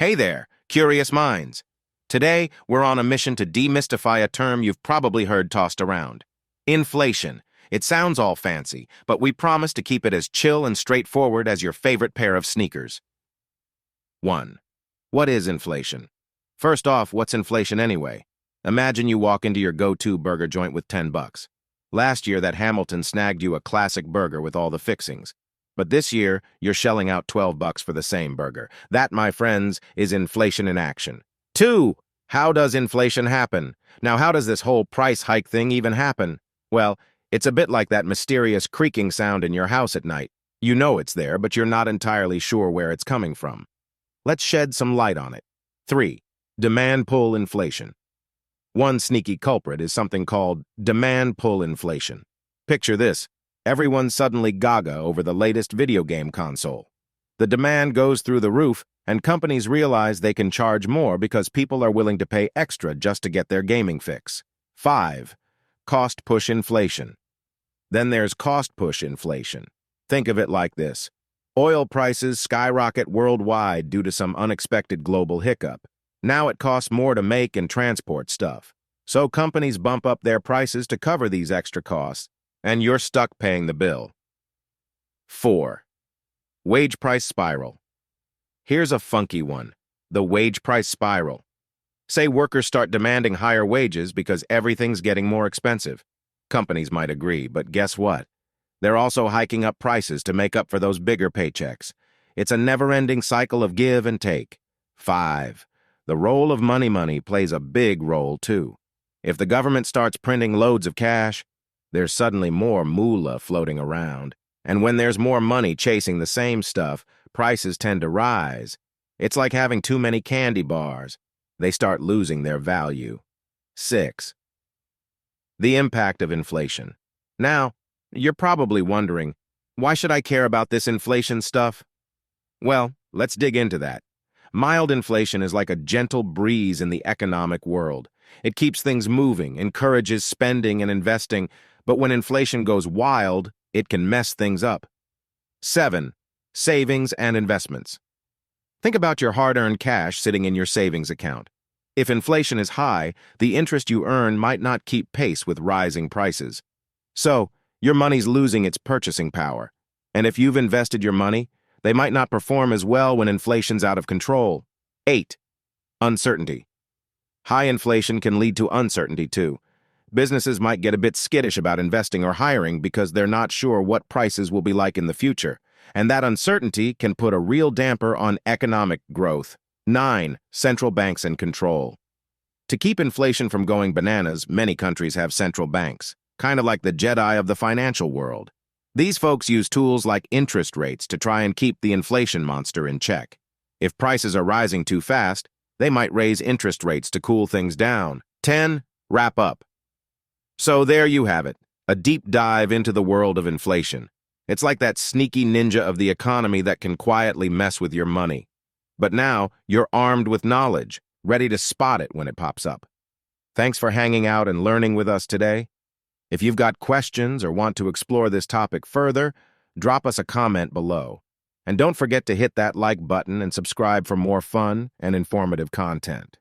Hey there, curious minds. Today, we're on a mission to demystify a term you've probably heard tossed around. Inflation. It sounds all fancy, but we promise to keep it as chill and straightforward as your favorite pair of sneakers. 1. What is inflation? First off, what's inflation anyway? Imagine you walk into your go-to burger joint with 10 bucks. Last year, that Hamilton snagged you a classic burger with all the fixings. But this year, you're shelling out 12 bucks for the same burger. That, my friends, is inflation in action. 2. How does inflation happen? Now, how does this whole price hike thing even happen? Well, it's a bit like that mysterious creaking sound in your house at night. You know it's there, but you're not entirely sure where it's coming from. Let's shed some light on it. 3. Demand pull inflation. One sneaky culprit is something called demand pull inflation. Picture this. Everyone's suddenly gaga over the latest video game console. The demand goes through the roof, and companies realize they can charge more because people are willing to pay extra just to get their gaming fix. 5. Cost push inflation. Then there's cost push inflation. Think of it like this. Oil prices skyrocket worldwide due to some unexpected global hiccup. Now it costs more to make and transport stuff. So companies bump up their prices to cover these extra costs, and you're stuck paying the bill. 4. Wage price spiral. Here's a funky one, the wage price spiral. Say workers start demanding higher wages because everything's getting more expensive. Companies might agree, but guess what? They're also hiking up prices to make up for those bigger paychecks. It's a never-ending cycle of give and take. 5. The role of money plays a big role, too. If the government starts printing loads of cash, there's suddenly more moolah floating around. And when there's more money chasing the same stuff, prices tend to rise. It's like having too many candy bars. They start losing their value. 6. The impact of inflation. Now, you're probably wondering, why should I care about this inflation stuff? Well, let's dig into that. Mild inflation is like a gentle breeze in the economic world. It keeps things moving, encourages spending and investing, but when inflation goes wild, it can mess things up. 7. Savings and investments. Think about your hard-earned cash sitting in your savings account. If inflation is high, the interest you earn might not keep pace with rising prices. So, your money's losing its purchasing power. And if you've invested your money, they might not perform as well when inflation's out of control. 8. Uncertainty. High inflation can lead to uncertainty, too. Businesses might get a bit skittish about investing or hiring because they're not sure what prices will be like in the future, and that uncertainty can put a real damper on economic growth. 9. Central banks and control. To keep inflation from going bananas, many countries have central banks, kind of like the Jedi of the financial world. These folks use tools like interest rates to try and keep the inflation monster in check. If prices are rising too fast, they might raise interest rates to cool things down. 10. Wrap up. So there you have it, a deep dive into the world of inflation. It's like that sneaky ninja of the economy that can quietly mess with your money. But now, you're armed with knowledge, ready to spot it when it pops up. Thanks for hanging out and learning with us today. If you've got questions or want to explore this topic further, drop us a comment below. And don't forget to hit that like button and subscribe for more fun and informative content.